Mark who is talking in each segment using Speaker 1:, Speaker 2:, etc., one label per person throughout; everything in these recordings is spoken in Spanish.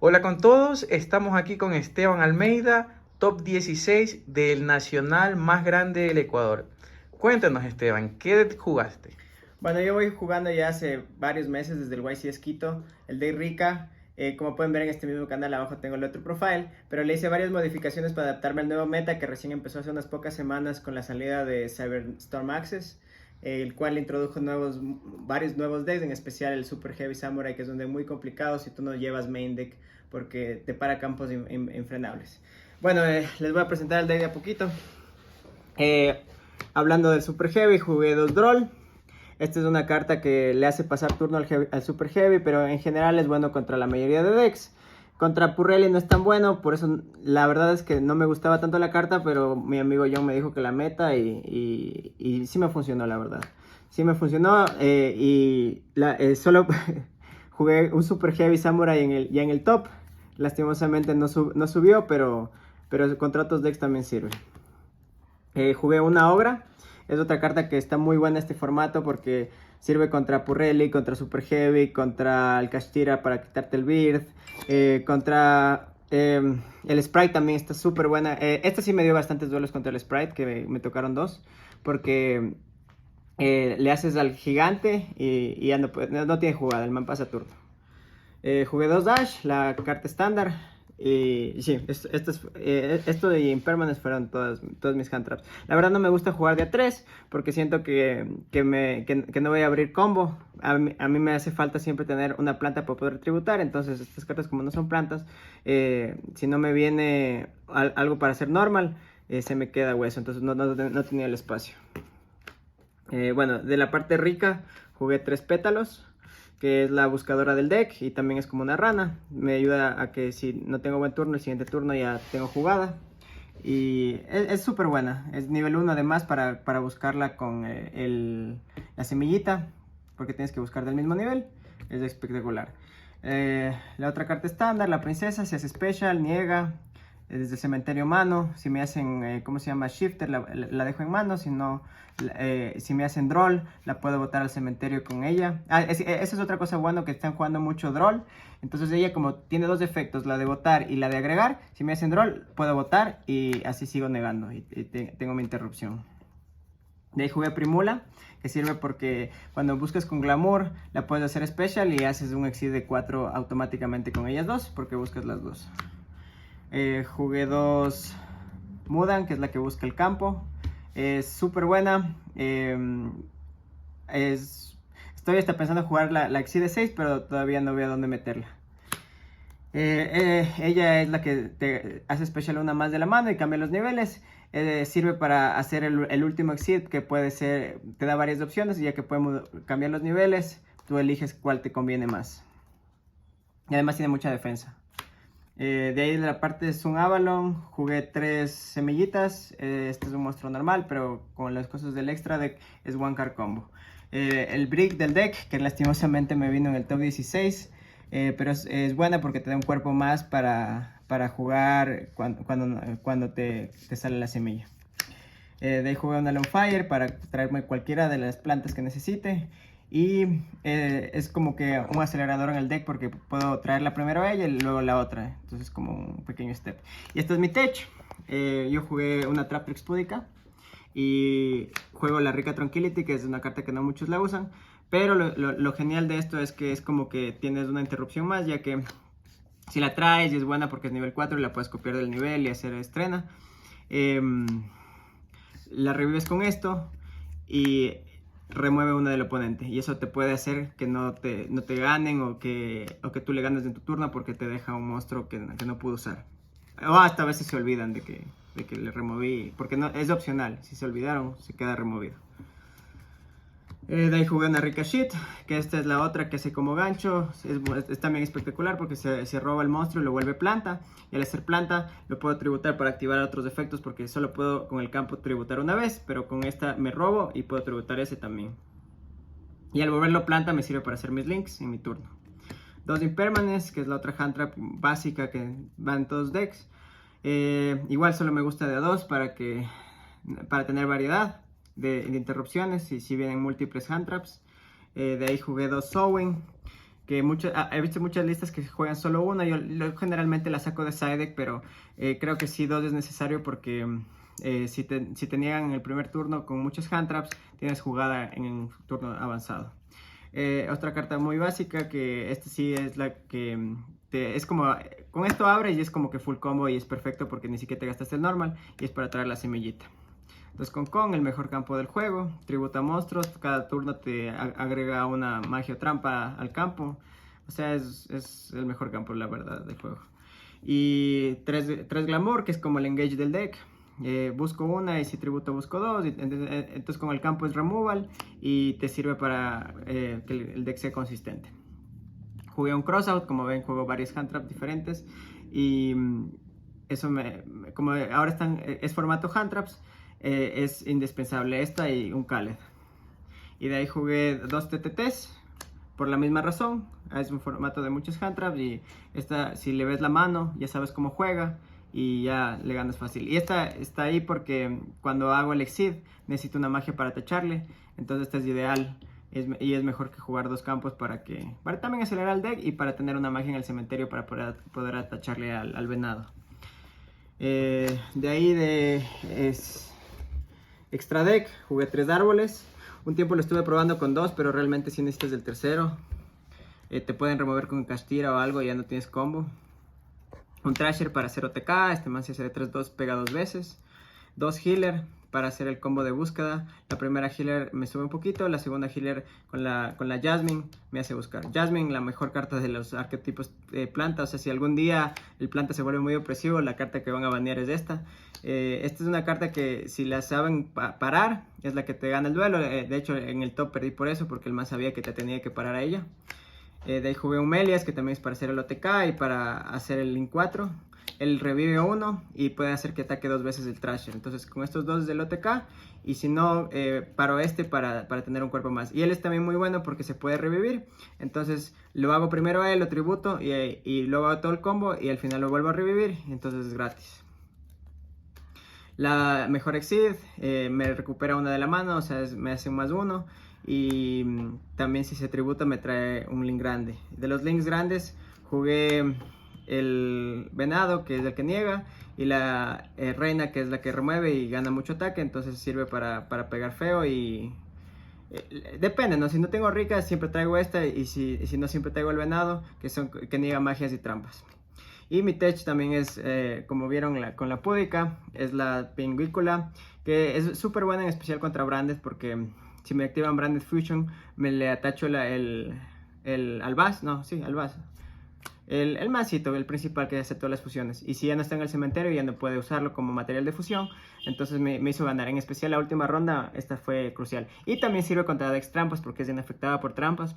Speaker 1: Hola con todos, estamos aquí con Esteban Almeida, top 16 del nacional más grande del Ecuador. Cuéntanos, Esteban, ¿qué jugaste?
Speaker 2: Bueno, yo voy jugando ya hace varios meses desde el YCS Quito, el de Rica. Como pueden ver en este mismo canal, abajo tengo el otro profile, pero le hice varias modificaciones para adaptarme al nuevo meta que recién empezó hace unas pocas semanas con la salida de Cyberstorm Access, el cual introdujo varios nuevos decks, en especial el Super Heavy Samurai, que es un deck muy complicado si tú no llevas main deck porque te para campos infrenables. Bueno, les voy a presentar el deck de a poquito. Eh, Hablando del Super Heavy, jugué 2 Droll. Esta es una carta que le hace pasar turno al Super Heavy, pero en general es bueno contra la mayoría de decks. Contra Purrely no es tan bueno, por eso la verdad es que no me gustaba tanto la carta, pero mi amigo John me dijo que la meta y sí me funcionó, la verdad. Sí me funcionó solo jugué un Super Heavy Samurai ya en el top. Lastimosamente no subió, pero contra otros decks también sirve. Jugué una Ogra. Es otra carta que está muy buena este formato porque sirve contra Purrely, contra Super Heavy, contra el Kashtira para quitarte el Beard, contra el Sprite también está súper buena. Esta sí me dio bastantes duelos contra el Sprite, que me tocaron dos, porque le haces al gigante y ya no tiene jugada, el man pasa turno. Jugué 2 Dash, la carta estándar. Y sí, esto de Impermanence fueron todas mis hand traps. La verdad no me gusta jugar de a 3 porque siento que no voy a abrir combo. A mí me hace falta siempre tener una planta para poder tributar. Entonces estas cartas, como no son plantas, si no me viene algo para hacer normal, se me queda hueso. Entonces no tenía el espacio. Bueno, de la parte rica jugué 3 Pétalos, que es la buscadora del deck y también es como una rana. Me ayuda a que si no tengo buen turno, el siguiente turno ya tengo jugada. Y es súper buena. Es nivel 1 además para buscarla con la semillita, porque tienes que buscar del mismo nivel. Es espectacular. La otra carta estándar, la princesa, se hace special, niega. Desde el cementerio mano. Si me hacen, ¿cómo se llama? Shifter, la dejo en mano. Si no, si me hacen Droll, la puedo botar al cementerio con ella. Esa es otra cosa buena, que están jugando mucho Droll. Entonces ella, como tiene dos efectos, la de botar y la de agregar, si me hacen Droll, puedo botar y así sigo negando y tengo mi interrupción. De ahí jugué Primula, que sirve porque cuando buscas con Glamour, la puedes hacer special y haces un exceed de 4 automáticamente con ellas dos, porque buscas las dos. Jugué 2 Mudan, que es la que busca el campo. Es súper buena. Estoy hasta pensando en jugar la Exceed 6, pero todavía no veo dónde meterla. Ella es la que te hace special una más de la mano y cambia los niveles. Sirve para hacer el último Exceed, que puede ser, te da varias opciones, y ya que podemos cambiar los niveles, tú eliges cuál te conviene más. Y además tiene mucha defensa. De ahí de la parte de Sun Avalon jugué 3 semillitas. Este es un monstruo normal, pero con las cosas del extra deck es one card combo. El brick del deck, que lastimosamente me vino en el top 16, pero es buena porque te da un cuerpo más para jugar cuando te sale la semilla. De ahí jugué una Fire para traerme cualquiera de las plantas que necesite. Y es como que un acelerador en el deck, porque puedo traerla primero a ella y luego la otra. Entonces es como un pequeño step. Y este es mi tech. Yo jugué una Traptrix Pudica y juego la Rica Tranquility, que es una carta que no muchos la usan. Pero lo genial de esto es que es como que tienes una interrupción más, ya que si la traes y es buena porque es nivel 4 y la puedes copiar del nivel y hacer estrena. La revives con esto y remueve una del oponente, y eso te puede hacer que no te ganen, o que tú le ganes en tu turno porque te deja un monstruo que no pudo usar, o hasta a veces se olvidan de que le removí, porque no es opcional. Si se olvidaron, se queda removido. De ahí jugué una Rica Shit, que esta es la otra que hace como gancho. Es también espectacular porque se roba el monstruo y lo vuelve planta. Y al hacer planta lo puedo tributar para activar otros efectos, porque solo puedo con el campo tributar una vez, pero con esta me robo y puedo tributar ese también. Y al volverlo planta me sirve para hacer mis links en mi turno. 2 Impermanence, que es la otra hand trap básica que va en todos decks. Igual solo me gusta de a 2 para tener variedad de interrupciones, y si vienen múltiples hand traps. De ahí jugué 2 Sowing, que he visto muchas listas que juegan solo una. Yo generalmente la saco de side deck, pero creo que sí dos es necesario porque si te niegan en el primer turno con muchos hand traps, tienes jugada en un turno avanzado. Otra carta muy básica, que esta sí es la que es como, con esto abres y es como que full combo y es perfecto porque ni siquiera te gastaste el normal y es para traer la semillita. Entonces con Kong, el mejor campo del juego, tributa monstruos, cada turno te agrega una magia o trampa al campo, o sea es el mejor campo la verdad del juego. Y 3 glamour, que es como el engage del deck. Busco una y si tributo busco 2, entonces con el campo es removal y te sirve para que el deck sea consistente. Jugué un crossout, como ven juego varios hand traps diferentes y eso como ahora es formato hand traps, es indispensable esta y un Khaled. Y de ahí jugué 2 TTTs por la misma razón, es un formato de muchos hand traps y esta, si le ves la mano ya sabes cómo juega y ya le ganas fácil. Y esta está ahí porque cuando hago el Exceed necesito una magia para tacharle, entonces esta es ideal y es mejor que jugar 2 campos para también acelerar el deck y para tener una magia en el cementerio para poder atacharle al venado. De ahí extra deck jugué 3 árboles. Un tiempo lo estuve probando con 2, pero realmente si necesitas del tercero. Te pueden remover con Castira o algo y ya no tienes combo. Un Thrasher para hacer OTK, este man se hace de 3-2, pega 2 veces. 2 Healer para hacer el combo de búsqueda. La primera Healer me sube un poquito, la segunda Healer con la Jasmine me hace buscar. Jasmine, la mejor carta de los arquetipos de planta, o sea, si algún día el planta se vuelve muy opresivo, la carta que van a banear es esta. Esta es una carta que si la saben parar, es la que te gana el duelo. De hecho, en el top perdí por eso, porque el man sabía que te tenía que parar a ella. De ahí jugué un Melias, que también es para hacer el OTK y para hacer el Link 4. Él revive 1 y puede hacer que ataque 2 veces el Thrasher. Entonces con estos 2 del OTK. Y si no, paro para tener un cuerpo más. Y él es también muy bueno porque se puede revivir. Entonces lo hago primero a él, lo tributo y luego hago todo el combo. Y al final lo vuelvo a revivir. Entonces es gratis. La mejor Exceed me recupera una de la mano. O sea, me hace un +1. Y también si se tributa me trae un link grande. De los links grandes jugué el venado, que es el que niega, y la reina, que es la que remueve y gana mucho ataque, entonces sirve para pegar feo y depende, ¿no? Si no tengo rica siempre traigo esta y si no siempre traigo el venado, que niega magias y trampas. Y mi tech también es, como vieron con la púdica, es la pingüícula, que es súper buena en especial contra Branded porque si me activan Branded Fusion me le atacho al Albaz, el masito, el principal que hace todas las fusiones. Y si ya no está en el cementerio, ya no puede usarlo como material de fusión. Entonces me hizo ganar. En especial la última ronda, esta fue crucial. Y también sirve contra Dex trampas porque es inafectada por trampas.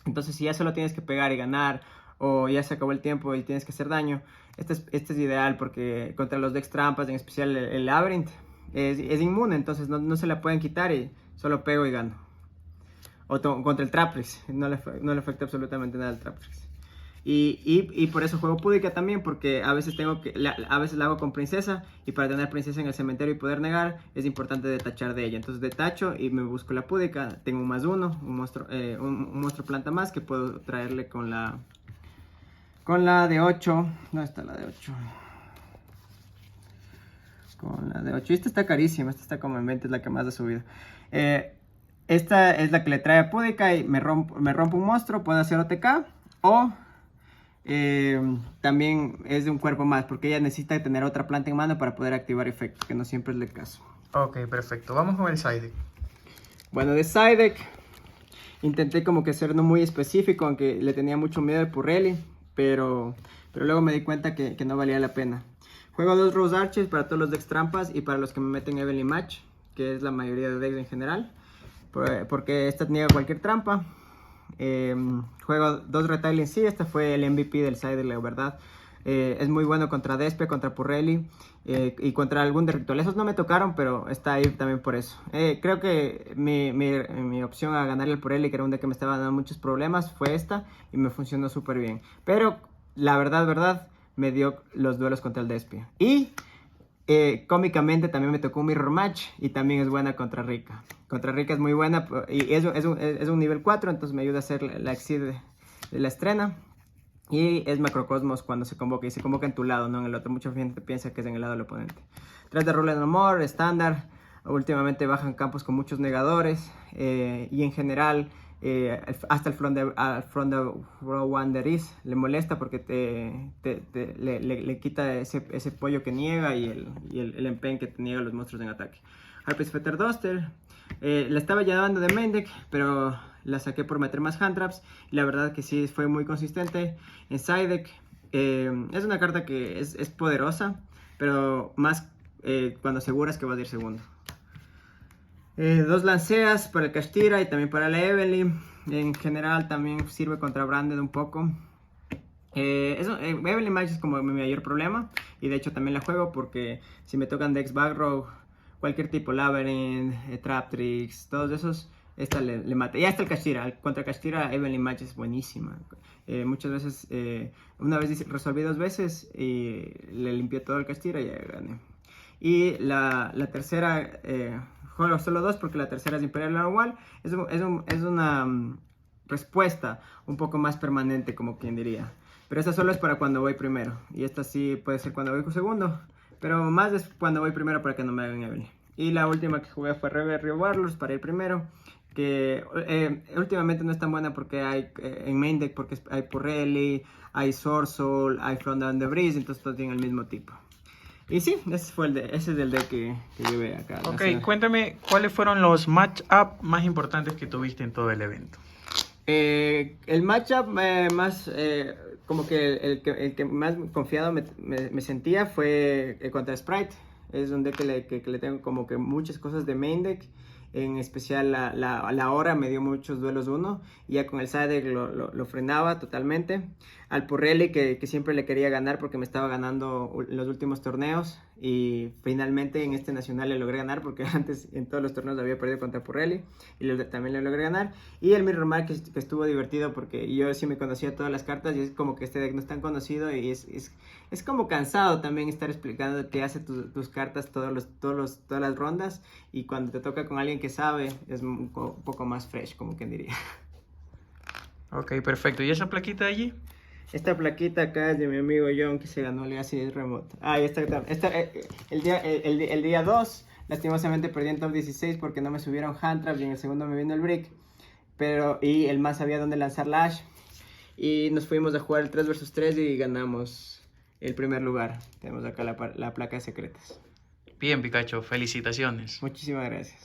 Speaker 2: Entonces si ya solo tienes que pegar y ganar, o ya se acabó el tiempo y tienes que hacer daño, este es ideal porque contra los Dex trampas, en especial el Labyrinth, es inmune. Entonces no se la pueden quitar y solo pego y gano. O contra el Traprix, no le afecta absolutamente nada el Traprix. Y por eso juego púdica también, porque a veces a veces la hago con princesa, y para tener princesa en el cementerio y poder negar, es importante detachar de ella. Entonces detacho y me busco la púdica, tengo un +1, un monstruo planta más que puedo traerle con la de 8. ¿Dónde está la de 8? Con la de 8, y esta está carísima, esta está como en 20, es la que más ha subido. Esta es la que le trae a púdica y me rompo un monstruo, puedo hacer OTK o... también es de un cuerpo más, porque ella necesita tener otra planta en mano para poder activar efectos, que no siempre es el caso.
Speaker 1: Ok, perfecto. Vamos con el side deck.
Speaker 2: Bueno, de side deck intenté como que ser no muy específico, aunque le tenía mucho miedo al Purrely, pero luego me di cuenta que no valía la pena. Juego 2 Rose Arches para todos los decks trampas y para los que me meten Evenly Match, que es la mayoría de decks en general, porque esta niega cualquier trampa. Juego 2 Retailing, sí, este fue el MVP del side, la verdad. Es muy bueno contra Despe, contra Purrely y contra algún de ritual. Esos no me tocaron, pero está ahí también por eso. Creo que mi opción a ganarle al Purrely, que era un deck que me estaba dando muchos problemas, fue esta y me funcionó súper bien. Pero la verdad, me dio los duelos contra el Despe. Y cómicamente también me tocó un Mirror Match y también es buena contra Rika. Contra Rika es muy buena y es un nivel 4, entonces me ayuda a hacer la Exceed la estrena. Y es Macrocosmos cuando se convoca, y se convoca en tu lado, no en el otro. Mucha gente piensa que es en el lado del oponente. 3 de Rule No More, estándar. Últimamente bajan campos con muchos negadores. Y en general, hasta el front de row one there is le molesta porque le quita ese pollo que niega y el empeño que te niega los monstruos en ataque. Harpy's Feather Duster. La estaba llevando de main deck, pero la saqué por meter más hand traps. Y la verdad que sí, fue muy consistente. En side deck es una carta que es poderosa, pero más cuando aseguras que vas a ir segundo. 2 lanceas para el Kashtira y también para la Evelyn. En general también sirve contra Branded un poco. Evelyn Mage es como mi mayor problema. Y de hecho también la juego porque si me tocan decks back row, cualquier tipo, Labyrinth, Traptrix, todos esos, esta le mata. Y hasta el Kashtira, contra Kashtira Evelyn Mage es buenísima. Muchas veces, una vez resolví 2 veces y le limpié todo el Kashtira y ya gané. Y la tercera, juego solo 2 porque la tercera es Imperial Narwhal. Es una respuesta un poco más permanente, como quien diría. Pero esta solo es para cuando voy primero. Y esta sí puede ser cuando voy segundo. Pero más es cuando voy primero para que no me hagan Evelyn. Y la última que jugué fue Reverie Warlords para ir primero. Que últimamente no es tan buena porque hay en main deck, porque hay Purrely, hay Sorsoul, hay From Down the Breeze, entonces todos tienen el mismo tipo. Y sí, ese es el deck que llevé acá.
Speaker 1: Ok, cuéntame, ¿cuáles fueron los match-up más importantes que tuviste en todo el evento?
Speaker 2: El matchup más, como que el que más confiado me sentía fue contra Sprite. Es un deck que le tengo como que muchas cosas de main deck. En especial la hora me dio muchos duelos 1. Y ya con el side deck lo frenaba totalmente. Al Purrely que siempre le quería ganar porque me estaba ganando los últimos torneos. Y finalmente en este nacional le logré ganar porque antes en todos los torneos había perdido contra Purrely. Y también le logré ganar. Y el Mirror Mark que estuvo divertido porque yo sí me conocía todas las cartas. Y es como que este deck no es tan conocido. Y es como cansado también estar explicando qué hace tus cartas todas las rondas. Y cuando te toca con alguien que sabe, es un poco más fresh, como quien diría.
Speaker 1: Ok, perfecto. ¿Y esa plaquita de allí?
Speaker 2: Esta plaquita acá es de mi amigo John que se ganó el Legacy Remote. Ah, y el día 2, lastimosamente perdí en top 16 porque no me subieron hand trap y en el segundo me vino el brick. Y el más sabía dónde lanzar la Ash. Y nos fuimos a jugar el 3 vs 3 y ganamos el primer lugar. Tenemos acá la placa de secretas.
Speaker 1: Bien, Pikachu, felicitaciones.
Speaker 2: Muchísimas gracias.